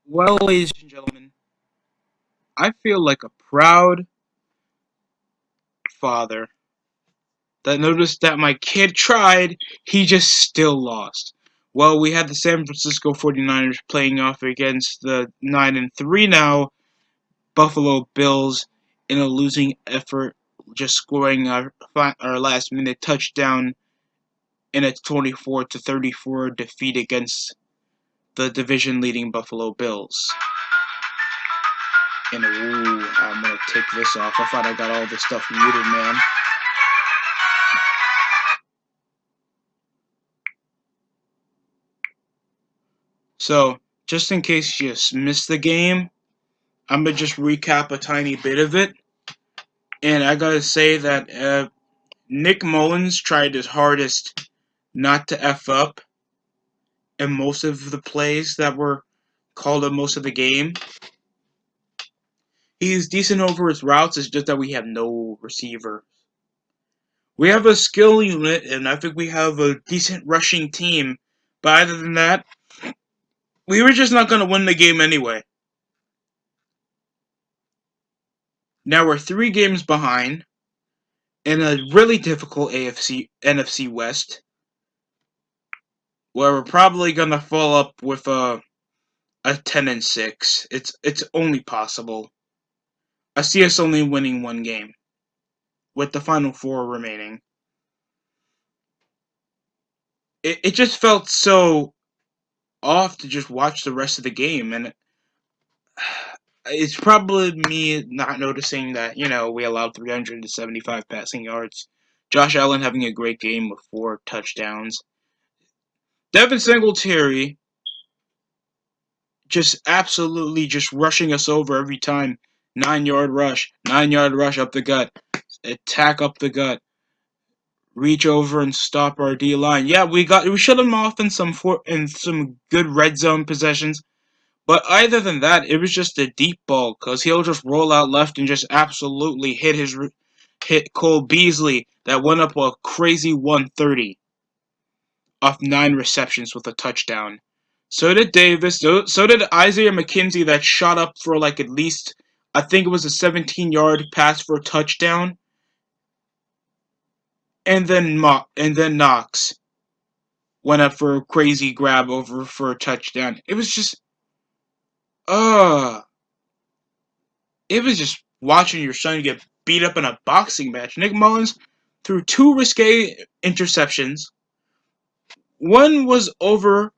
Well, ladies and gentlemen, I feel like a proud father that noticed that my kid tried, he just still lost. Well, we had the San Francisco 49ers playing off against the 9-3 now Buffalo Bills in a losing effort, just scoring our last minute touchdown in a 24-34 defeat against the division leading Buffalo Bills. And ooh, I'm gonna take this off. I thought I got all this stuff muted, man. So, just in case you missed the game, I'm gonna just recap a tiny bit of it. And I gotta say that Nick Mullins tried his hardest not to F up in most of the plays that were called in most of the game. He's decent over his routes, it's just that we have no receiver. We have a skill unit, and I think we have a decent rushing team. But other than that, we were just not gonna win the game anyway. Now we're 3 games behind in a really difficult NFC West, where we're probably gonna fall up with a 10-6. It's only possible. I see us only winning 1 game with the final 4 remaining. It just felt so off to just watch the rest of the game, and it's probably me not noticing that we allowed 375 passing yards. Josh Allen having a great game with 4 touchdowns. Devin Singletary just absolutely just rushing us over every time. 9-yard rush, 9-yard rush up the gut, attack up the gut, reach over and stop our D line. Yeah, we shut him off in some good red zone possessions, but other than that, it was just a deep ball because he'll just roll out left and just absolutely hit Cole Beasley that went up a crazy 130 off 9 receptions with a touchdown. So did Davis. So did Isaiah McKenzie that shot up for like at least, I think it was a 17-yard pass for a touchdown. And then Knox went up for a crazy grab over for a touchdown. Uh it was just watching your son get beat up in a boxing match. Nick Mullins threw 2 risque interceptions. One was over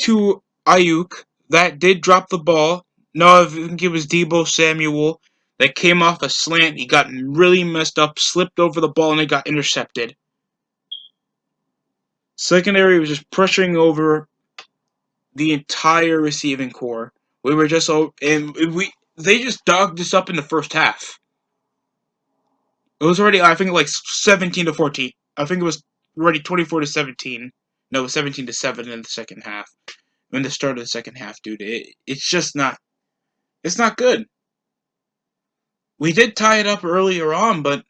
to Ayuk that did drop the ball. No, I think it was Debo Samuel that came off a slant. He got really messed up, slipped over the ball, and it got intercepted. Secondary was just pressuring over the entire receiving core. We were just and we they just dogged us up in the first half. It was already, I think, like 17-14. I think it was already 24-17. No, it was 17-7 in the second half. In the start of the second half, dude, it's just not. It's not good. We did tie it up earlier on, but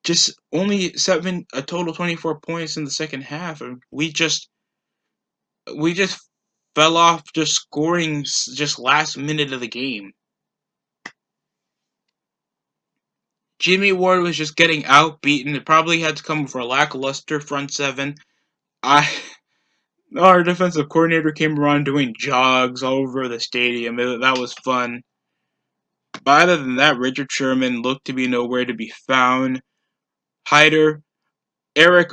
just only a total 24 points in the second half, and we just fell off just scoring just last minute of the game. Jimmy Ward was just getting outbeaten. It probably had to come for a lackluster front seven. I Our defensive coordinator came around doing jogs all over the stadium. That was fun. But other than that, Richard Sherman looked to be nowhere to be found. Hyder, Eric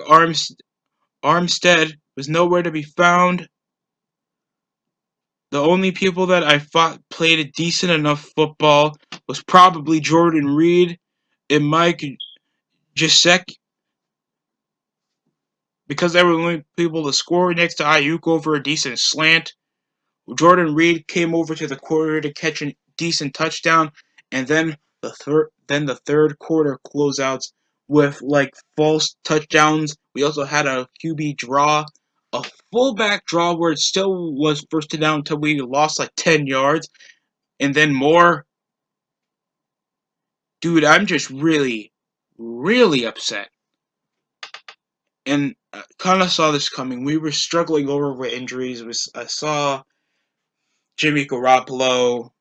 Armstead was nowhere to be found. The only people that I thought played a decent enough football was probably Jordan Reed and Mike Gesicki, because they were the only people to score next to Ayuk over a decent slant. Jordan Reed came over to the quarter to catch a decent touchdown, and then the third quarter closeouts with like false touchdowns. We also had a QB draw, a fullback draw where it still was first down until we lost like 10 yards, and then more. Dude, I'm just really, really upset. And kind of saw this coming. We were struggling over with injuries. I saw Jimmy Garoppolo.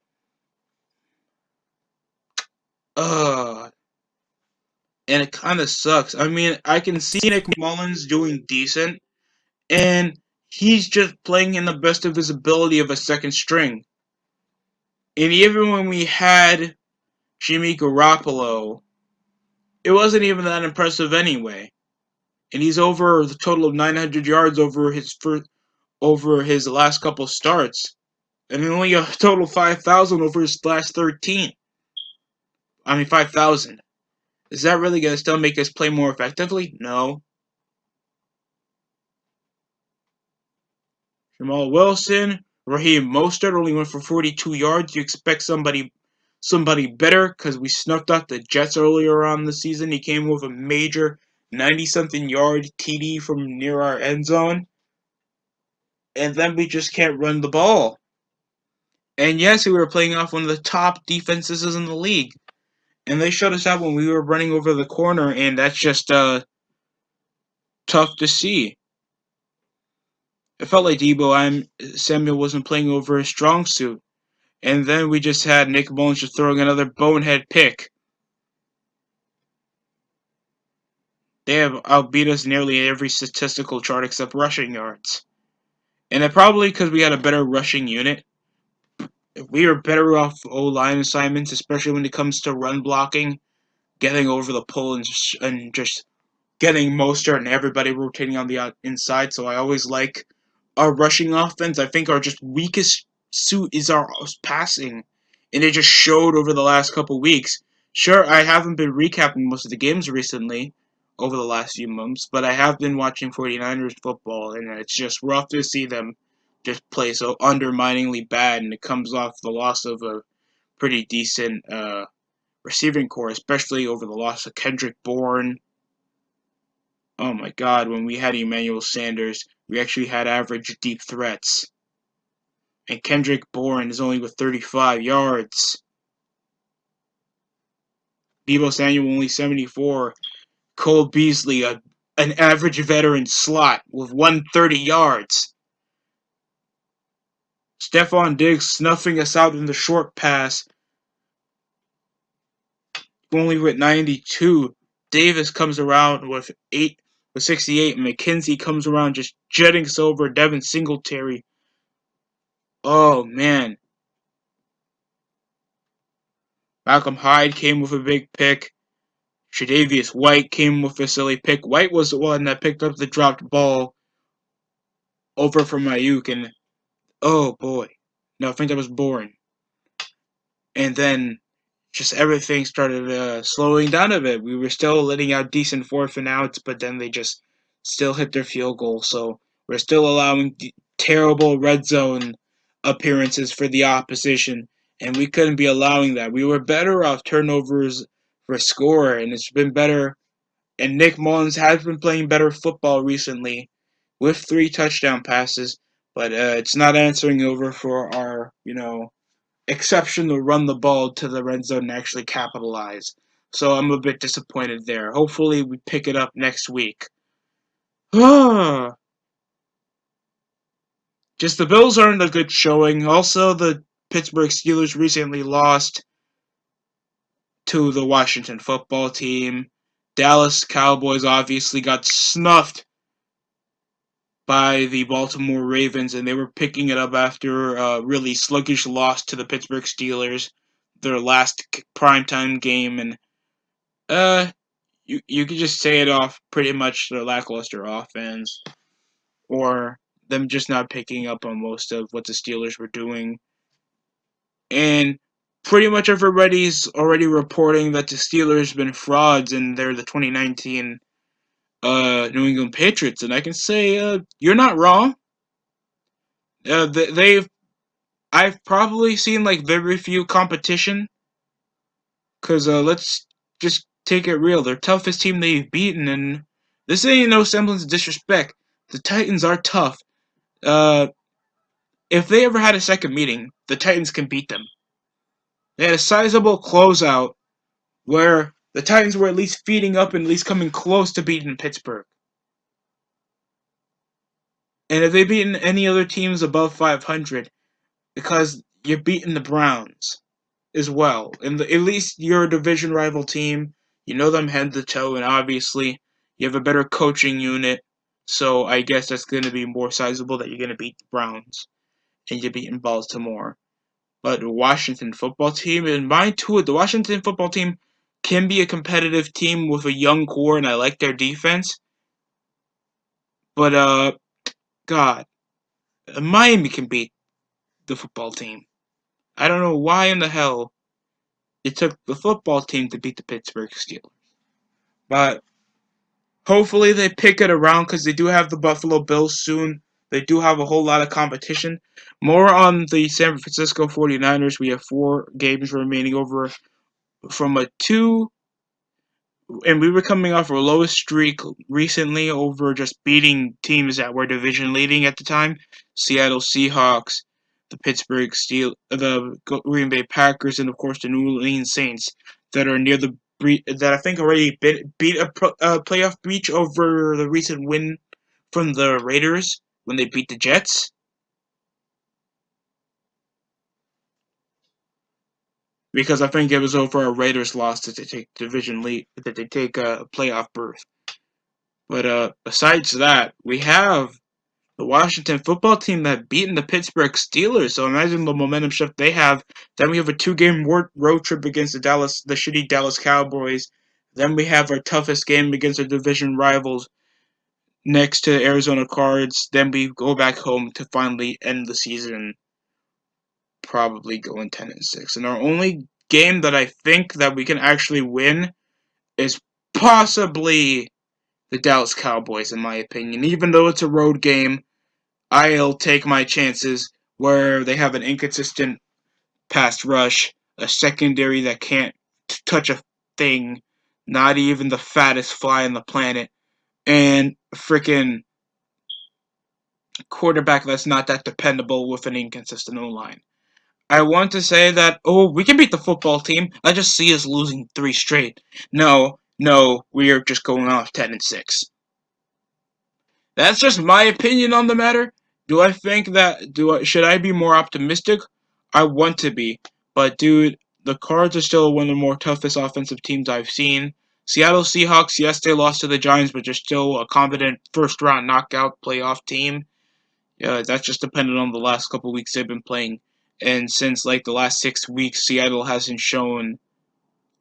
Uh, and it kind of sucks. I mean, I can see Nick Mullins doing decent, and he's just playing in the best of his ability of a second string. And even when we had Jimmy Garoppolo, it wasn't even that impressive anyway. And he's over the total of 900 yards over his last couple starts, and only a total 5,000 over his last 13. I mean 5,000. Is that really going to still make us play more effectively? No. Jamal Wilson, Raheem Mostert only went for 42 yards. You expect somebody better because we snuffed out the Jets earlier on the season. He came with a major 90-something yard TD from near our end zone. And then we just can't run the ball. And yes, we were playing off one of the top defenses in the league. And they shut us out when we were running over the corner, and that's just tough to see. It felt like Samuel wasn't playing over his strong suit. And then we just had Nick Mullins just throwing another bonehead pick. They have outbeat us nearly every statistical chart except rushing yards. And it probably because we had a better rushing unit. We are better off O-line assignments, especially when it comes to run blocking, getting over the pull and just getting Mostert and everybody rotating on the inside. So I always like our rushing offense. I think our just weakest suit is our passing, and it just showed over the last couple weeks. Sure, I haven't been recapping most of the games recently over the last few months, but I have been watching 49ers football, and it's just rough to see them just play so underminingly bad, and it comes off the loss of a pretty decent receiving core, especially over the loss of Kendrick Bourne. Oh my god, when we had Emmanuel Sanders, we actually had average deep threats. And Kendrick Bourne is only with 35 yards. Deebo Samuel only 74. Cole Beasley, an average veteran slot with 130 yards. Stephon Diggs snuffing us out in the short pass, only with 92. Davis comes around with 68. And McKenzie comes around just jetting us over. Devin Singletary. Oh man. Malcolm Hyde came with a big pick. Tre'Davious White came with a silly pick. White was the one that picked up the dropped ball over from Ayuk, and oh boy. No, I think that was Bourne. And then just everything started slowing down a bit. We were still letting out decent fourth and outs, but then they just still hit their field goal. So we're still allowing terrible red zone appearances for the opposition, and we couldn't be allowing that. We were better off turnovers for score, and it's been better. And Nick Mullins has been playing better football recently with 3 touchdown passes, but it's not answering over for our, exception to run the ball to the red zone and actually capitalize. So I'm a bit disappointed there. Hopefully we pick it up next week. Just the Bills aren't a good showing. Also, the Pittsburgh Steelers recently lost to the Washington football team. Dallas Cowboys obviously got snuffed by the Baltimore Ravens, and they were picking it up after a really sluggish loss to the Pittsburgh Steelers, their last primetime game, and you could just say it off pretty much their lackluster offense, or them just not picking up on most of what the Steelers were doing, and pretty much everybody's already reporting that the Steelers been frauds and they're the 2019 New England Patriots, and I can say you're not wrong. They've I've probably seen like very few competition, cause let's just take it real. Their toughest team they've beaten, and this ain't no semblance of disrespect. The Titans are tough. Uh, if they ever had a second meeting, the Titans can beat them. They had a sizable closeout where the Titans were at least feeding up and at least coming close to beating Pittsburgh. And if they beaten any other teams above 500, because you're beating the Browns as well. And at least you're a division rival team. You know them head to toe, and obviously you have a better coaching unit. So I guess that's going to be more sizable that you're going to beat the Browns and you're beating Baltimore. But the Washington football team, in my too, the Washington football team can be a competitive team with a young core, and I like their defense. But God, Miami can beat the football team. I don't know why in the hell it took the football team to beat the Pittsburgh Steelers. But hopefully they pick it around because they do have the Buffalo Bills soon. They do have a whole lot of competition. More on the San Francisco 49ers. We have 4 games remaining over from a 2, and we were coming off our lowest streak recently over just beating teams that were division leading at the time. Seattle Seahawks, the the Green Bay Packers, and of course the New Orleans Saints that are near the that I think already beat a playoff breach over the recent win from the Raiders when they beat the Jets. Because I think it was over a Raiders loss that they take division lead, that they take a playoff berth. But besides that, we have the Washington football team that beaten the Pittsburgh Steelers. So imagine the momentum shift they have. Then we have a 2-game road trip against the shitty Dallas Cowboys. Then we have our toughest game against our division rivals next to the Arizona Cards. Then we go back home to finally end the season, probably going 10-6. And our only game that I think that we can actually win is possibly the Dallas Cowboys, in my opinion. Even though it's a road game, I'll take my chances where they have an inconsistent pass rush, a secondary that can't touch a thing, not even the fattest fly on the planet, and a freaking quarterback that's not that dependable with an inconsistent O-line. I want to say that, oh, we can beat the football team. I just see us losing 3 straight. No, we are just going off 10-6. That's just my opinion on the matter. Do I think that should I be more optimistic? I want to be, but dude, the Cards are still one of the more toughest offensive teams I've seen. Seattle Seahawks, yes, they lost to the Giants, but they're still a competent first round knockout playoff team. Yeah, that's just dependent on the last couple weeks they've been playing, and since like the last 6 weeks, Seattle hasn't shown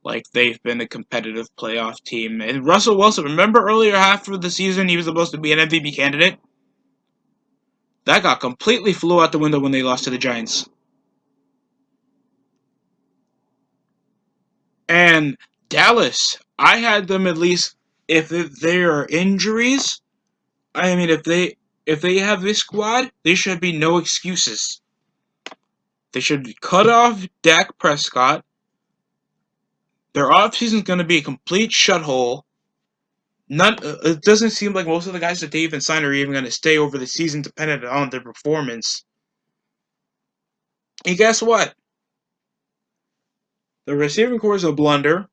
like they've been a competitive playoff team. And Russell Wilson, remember earlier half of the season he was supposed to be an MVP candidate? That got completely flew out the window when they lost to the Giants. And Dallas, I had them at least if there are injuries. I mean, if they have this squad, there should be no excuses. They should cut off Dak Prescott. Their offseason is going to be a complete shuthole. It doesn't seem like most of the guys that they even signed are even going to stay over the season, dependent on their performance. And guess what? The receiving core is a blunder.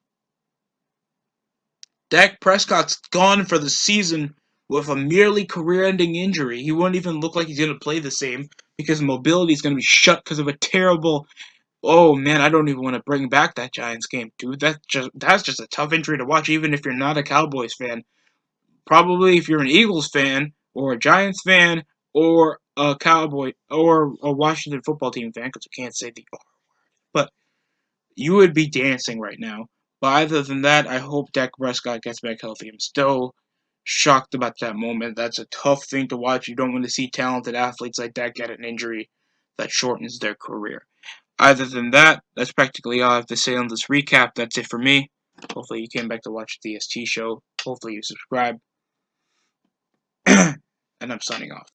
Dak Prescott's gone for the season with a merely career-ending injury. He won't even look like he's going to play the same because mobility is going to be shut because of a terrible. Oh man, I don't even want to bring back that Giants game, dude. That's just a tough injury to watch, even if you're not a Cowboys fan. Probably if you're an Eagles fan or a Giants fan or a Cowboy or a Washington football team fan, because you can't say the R. But you would be dancing right now. But other than that, I hope Dak Prescott gets back healthy. I'm still shocked about that moment. That's a tough thing to watch. You don't want to see talented athletes like that get an injury that shortens their career. Other than that, that's practically all I have to say on this recap. That's it for me. Hopefully you came back to watch the DST show. Hopefully you subscribe. And I'm signing off.